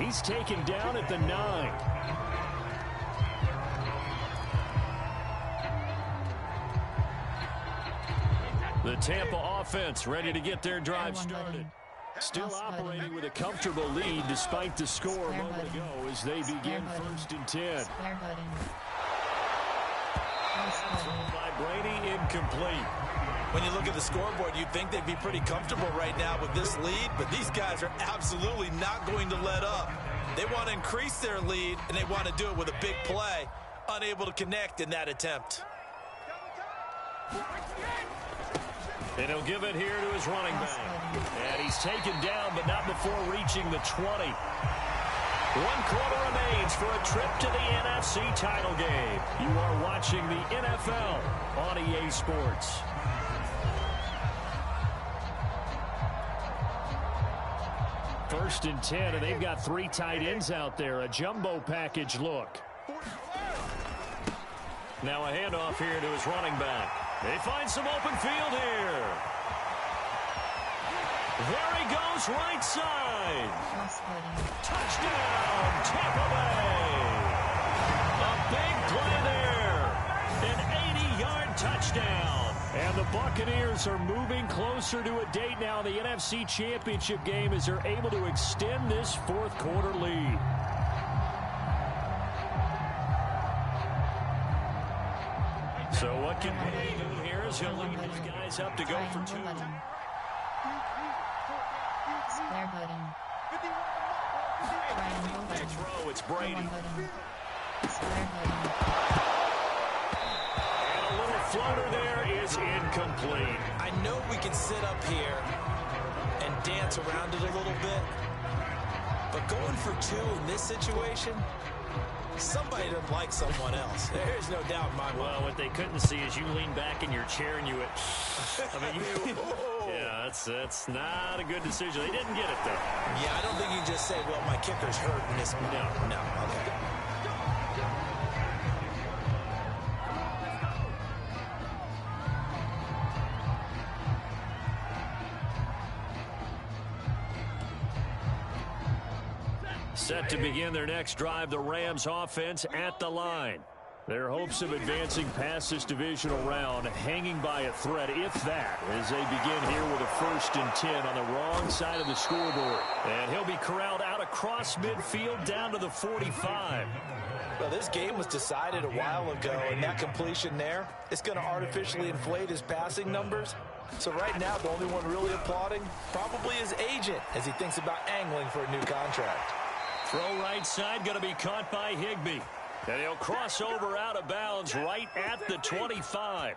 He's taken down at the 9. The Tampa offense ready to get their drive started. Still operating with a comfortable lead despite the score a moment ago as they begin 1st and 10. Thrown by Brady, incomplete. When you look at the scoreboard, you'd think they'd be pretty comfortable right now with this lead, but these guys are absolutely not going to let up. They want to increase their lead, and they want to do it with a big play. Unable to connect in that attempt. And he'll give it here to his running back. And he's taken down, but not before reaching the 20. 1 quarter remains for a trip to the NFC title game. You are watching the NFL on EA Sports. First and 10, and they've got 3 tight ends out there. A jumbo package look. Now a handoff here to his running back. They find some open field here. There he goes, right side. Touchdown, Tampa Bay. A big play there. An 80-yard touchdown. And the Buccaneers are moving closer to a date now in the NFC Championship game as they're able to extend this 4th quarter lead. So what can he do here as he'll lead his guys up to go for 2. They throw, it's Brady. And a little floater there is incomplete. I know we can sit up here and dance around it a little bit, but going for 2 in this situation, somebody doesn't like someone else. There's no doubt in my mind. Well, what they couldn't see is you lean back in your chair and you went, I mean, yeah, that's not a good decision. They didn't get it, though. Yeah, I don't think you can just say, well, my kicker's hurt in this. No, okay. Set to begin their next drive, the Rams offense at the line. Their hopes of advancing past this divisional round hanging by a thread, if that, as they begin here with a 1st and 10 on the wrong side of the scoreboard. And he'll be corralled out across midfield down to the 45. Well, this game was decided a while ago, and that completion there, it's going to artificially inflate his passing numbers. So right now, the only one really applauding probably his agent as he thinks about angling for a new contract. Throw right side, going to be caught by Higbee. And he'll cross over out of bounds right at the 25.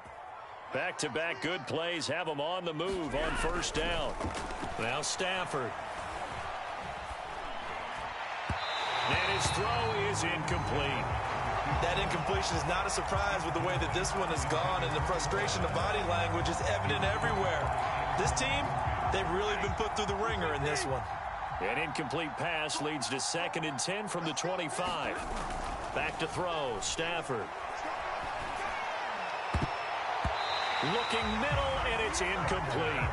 Back-to-back good plays have him on the move on 1st down. Now Stafford. And his throw is incomplete. That incompletion is not a surprise with the way that this one has gone, and the frustration of body language is evident everywhere. This team, they've really been put through the ringer in this one. An incomplete pass leads to 2nd and 10 from the 25. Back to throw, Stafford. Looking middle, and it's incomplete.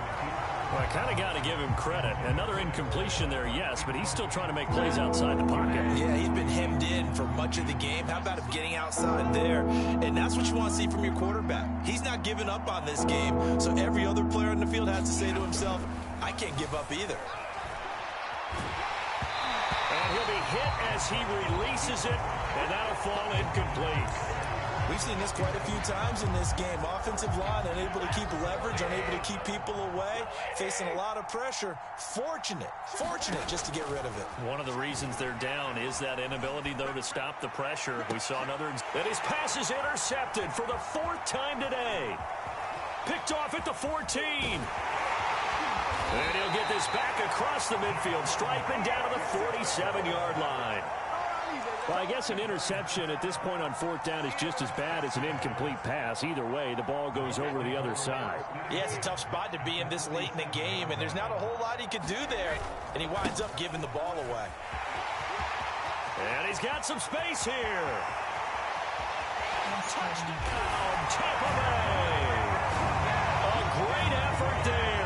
Well, I kind of got to give him credit. Another incompletion there, yes, but he's still trying to make plays outside the pocket. Yeah, he's been hemmed in for much of the game. How about him getting outside there? And that's what you want to see from your quarterback. He's not giving up on this game, so every other player in the field has to say to himself, I can't give up either. And he'll be hit as he releases it, and that'll fall incomplete. We've seen this quite a few times in this game. Offensive line unable to keep leverage, unable to keep people away, facing a lot of pressure. Fortunate just to get rid of it. One of the reasons they're down is that inability, though, to stop the pressure. We saw another. And his pass is intercepted for the 4th time today. Picked off at the 14. And he'll get this back across the midfield stripe and down to the 47-yard line. Well, I guess an interception at this point on 4th down is just as bad as an incomplete pass. Either way, the ball goes over to the other side. Yeah, it's a tough spot to be in this late in the game, and there's not a whole lot he could do there. And he winds up giving the ball away. And he's got some space here. Touchdown, Tampa Bay. A great effort there.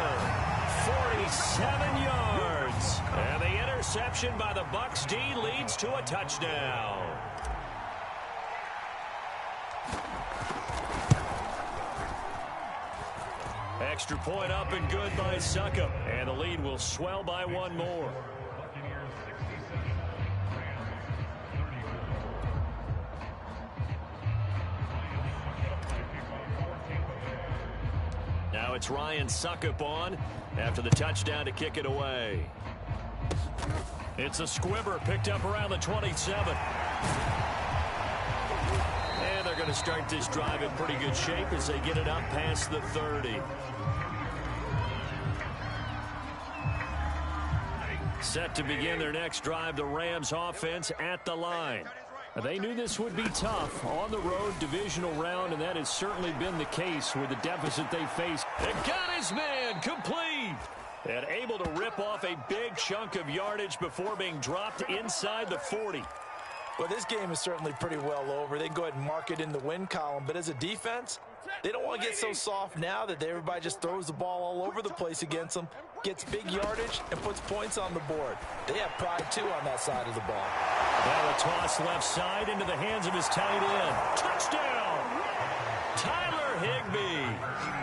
47 yards. And the interception by the Bucs D leads to a touchdown. Extra point up and good by Succop. And the lead will swell by one more. Now it's Ryan Succop on after the touchdown to kick it away. It's a squibber picked up around the 27. And they're going to start this drive in pretty good shape as they get it up past the 30. Set to begin their next drive, the Rams offense at the line. They knew this would be tough on the road, divisional round, and that has certainly been the case with the deficit they faced. And got his man complete. And able to rip off a big chunk of yardage before being dropped inside the 40. Well, this game is certainly pretty well over. They can go ahead and mark it in the win column. But as a defense, they don't want to get so soft now that everybody just throws the ball all over the place against them, gets big yardage, and puts points on the board. They have pride, too, on that side of the ball. Now a toss left side into the hands of his tight end. Touchdown! Tyler Higbee,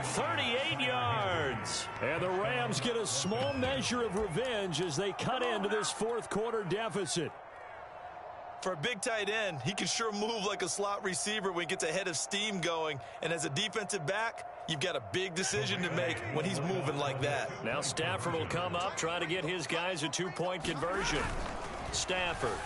38 yards. And the Rams get a small measure of revenge as they cut into this fourth quarter deficit. For a big tight end, he can sure move like a slot receiver when he gets a head of steam going. And as a defensive back, you've got a big decision to make when he's moving like that. Now Stafford will come up, try to get his guys a two-point conversion. Stafford.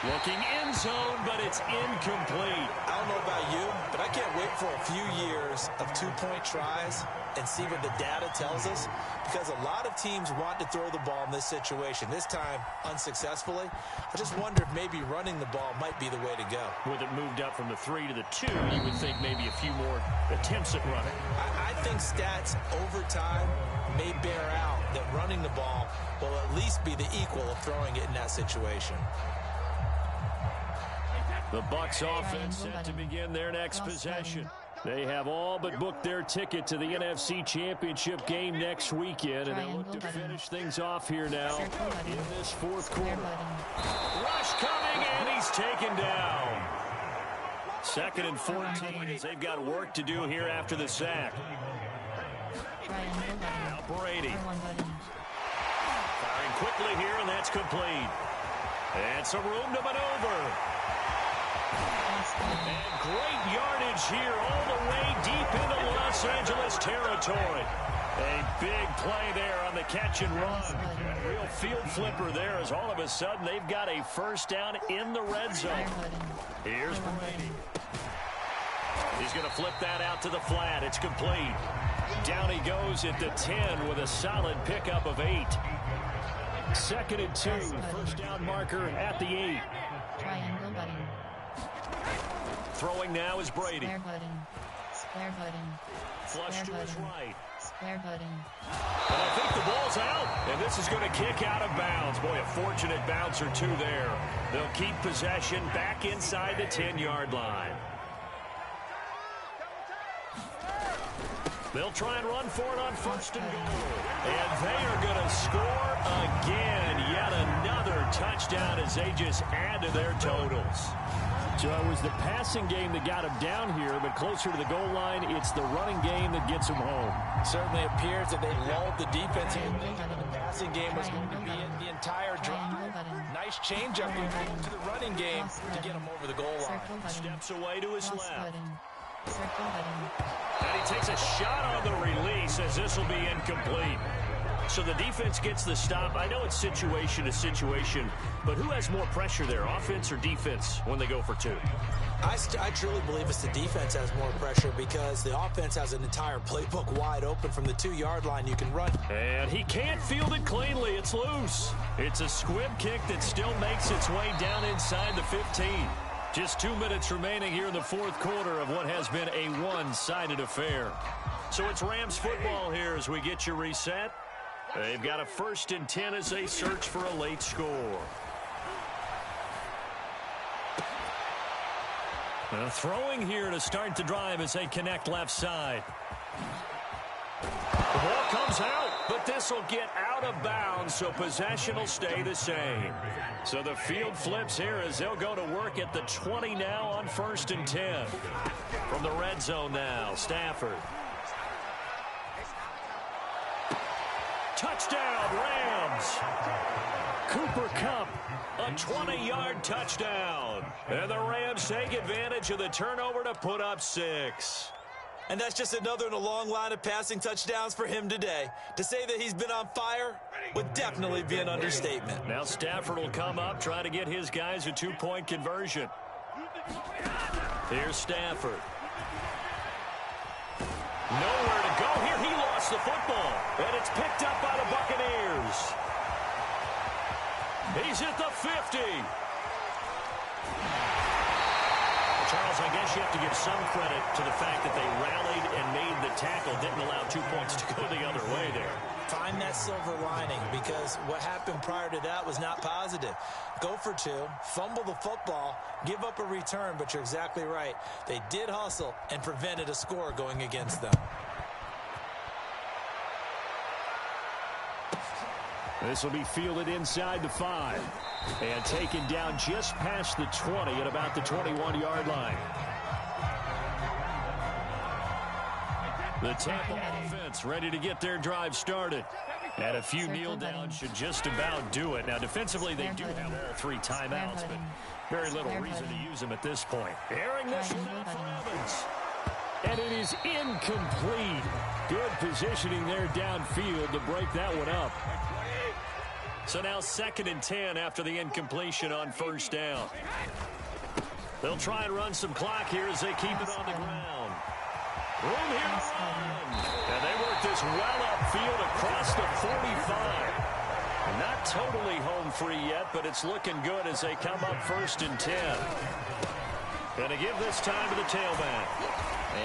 Looking end zone, but it's incomplete. I don't know about you, but I can't wait for a few years of two-point tries and see what the data tells us, because a lot of teams want to throw the ball in this situation. This time, unsuccessfully. I just wonder if maybe running the ball might be the way to go. With it moved up from the 3 to the 2, you would think maybe a few more attempts at running. I think stats over time may bear out that running the ball will at least be the equal of throwing it in that situation. The Bucs offense set to begin their next possession. They have all but booked their ticket to the NFC Championship game next weekend, and they look to finish things off here now in this fourth quarter. Rush coming, and he's taken down. 2nd and 14 as they've got work to do here after the sack. Now Brady. Firing quickly here, and that's complete. And some room to maneuver. And great yardage here all the way deep into Los Angeles territory. A big play there on the catch and run. A real field flipper there as all of a sudden they've got a first down in the red zone. Here's Brady. He's going to flip that out to the flat. It's complete. Down he goes at the 10 with a solid pickup of 8. 2nd and 2. First down marker at the 8. Triangle button. Throwing now is Brady. Square button. Square button. Flush to his right. Square button. And I think the ball's out. And this is going to kick out of bounds. Boy, a fortunate bounce or two there. They'll keep possession back inside the 10-yard line. They'll try and run for it on 1st and goal. And they are going to score again. Yet another touchdown as they just add to their totals. So it was the passing game that got him down here, but closer to the goal line, it's the running game that gets him home. Certainly appears that they lulled the defense in. The passing game was going to be in the entire drive. Nice changeup to the running game to get him over the goal line. Steps away to his left. Circle button. And he takes a shot on the release as this will be incomplete. So the defense gets the stop. I know it's situation to situation, but who has more pressure there, offense or defense, when they go for 2? I truly believe it's the defense has more pressure because the offense has an entire playbook wide open from the 2-yard line. You can run. And he can't field it cleanly. It's loose. It's a squib kick that still makes its way down inside the 15. Just 2 minutes remaining here in the fourth quarter of what has been a one-sided affair. So it's Rams football here as we get you reset. They've got a 1st and 10 as they search for a late score. Now throwing here to start the drive as they connect left side. The ball comes out. But this will get out of bounds, so possession will stay the same. So the field flips here as they'll go to work at the 20 now on 1st and 10. From the red zone now, Stafford. Touchdown, Rams. Cooper Kupp, a 20-yard touchdown. And the Rams take advantage of the turnover to put up 6. And that's just another in a long line of passing touchdowns for him today. To say that he's been on fire would definitely be an understatement. Now Stafford will come up, try to get his guys a 2-point conversion. Here's Stafford. Nowhere to go here. He lost the football. And it's picked up by the Buccaneers. He's at the 50. Charles, I guess you have to give some credit to the fact that they rallied and made the tackle, didn't allow 2 points to go the other way there. Find that silver lining, because what happened prior to that was not positive. Go for 2, fumble the football, give up a return, but you're exactly right. They did hustle and prevented a score going against them. This will be fielded inside the 5 and taken down just past the 20 at about the 21-yard line. The Tampa offense ready to get their drive started. And a few kneel downs should just about do it. Now, defensively, they do have all 3 timeouts, but very little reason to use them at this point. Airing this one out for Evans. And it is incomplete. Good positioning there downfield to break that one up. So now 2nd and 10 after the incompletion on 1st down. They'll try and run some clock here as they keep it on the ground. Room here to run. And they work this well upfield across the 45. Not totally home free yet, but it's looking good as they come up 1st and 10. Going to give this time to the tailback.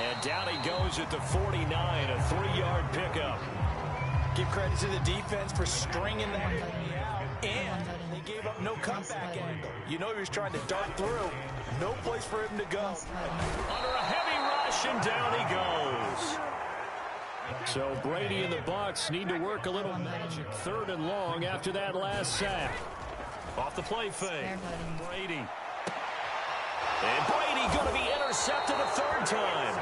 And down he goes at the 49, a 3-yard pickup. Give credit to the defense for stringing that out, and they gave up no comeback angle. You know he was trying to dart through. No place for him to go. Under a heavy rush, and down he goes. So Brady and the Bucs need to work a little magic. 3rd and long after that last sack. Off the play fake. Brady. And Brady going to be intercepted a 3rd time.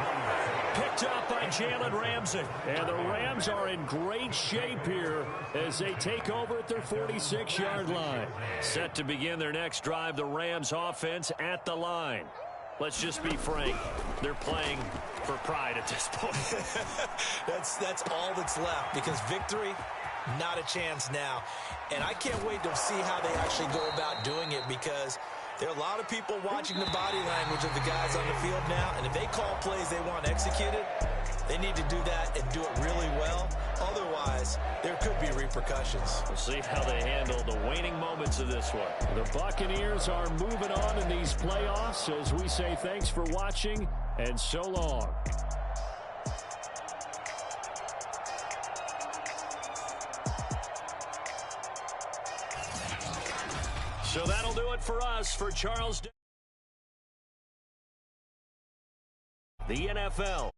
Picked up by Jalen Ramsey. And the Rams are in great shape here as they take over at their 46-yard line. Set to begin their next drive, the Rams offense at the line. Let's just be frank. They're playing for pride at this point. That's all that's left, because victory, not a chance now. And I can't wait to see how they actually go about doing it, because there are a lot of people watching the body language of the guys on the field now, and if they call plays they want executed, they need to do that and do it really well. Otherwise, there could be repercussions. We'll see how they handle the waning moments of this one. The Buccaneers are moving on in these playoffs as we say thanks for watching and so long. So that'll do it for us. For Charles, the NFL.